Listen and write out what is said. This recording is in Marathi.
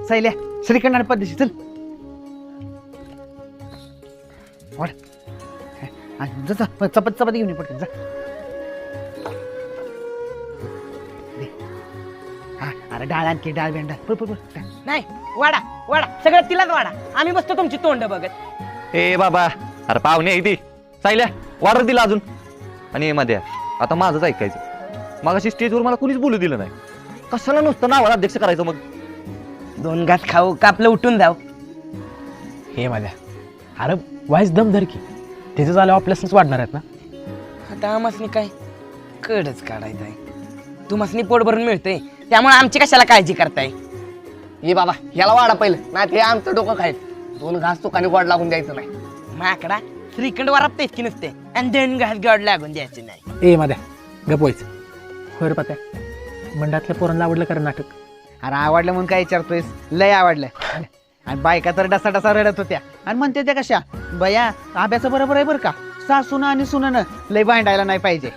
सायल्या श्रीखंड आणि पद्धती चल वाढ जा चपाती घेऊन ये पटकन जा हा अरे डाळ आणखी डाळ भेंडा नाही वाडा वाडा सगळं तिलाच वाडा आम्ही बसतो तुमची तोंड बघत. ए बाबा अरे पाहुणे आहे ती सायल्या वाढर दिला अजून आणि मध्ये आता माझंच ऐकायचं मग अशी स्टेजवर मला कुणीच बोलू दिलं नाही कशाला नुसतं नावाला अध्यक्ष करायचं मग 2 घास खाऊ का आपलं उठून जाऊ. हे माझ्या अरे वाईस दम धर की त्याचं झालं आपल्यासच वाढणार आहेत ना. आता आम्हासनी काय कडच काढायचं आहे तुम्हासनी पोट भरून मिळतंय त्यामुळे आमची कशाला काळजी करताय. ये बाबा याला वाढा पहिलं नाही ते आमचं डोकं खाईल 2 घास तुकाने गोड लागून द्यायचं नाही. माकडा श्रीखंड वरापता की नसते आणि 2 घास गोड लागून द्यायचे नाही. ए माझ्या गपवायचं होय रे पत्या मंडळातल्या पोरांना आवडलं कारण नाटक. अरे आवडलं म्हणून काय विचारतोयस लय आवडलं आणि बायका तर डसा डसा रडत होत्या आणि म्हणते त्या कशा बया आब्याचं बरोबर आहे बरं का सासून आणि सुनन लय भांडायला नाही पाहिजे.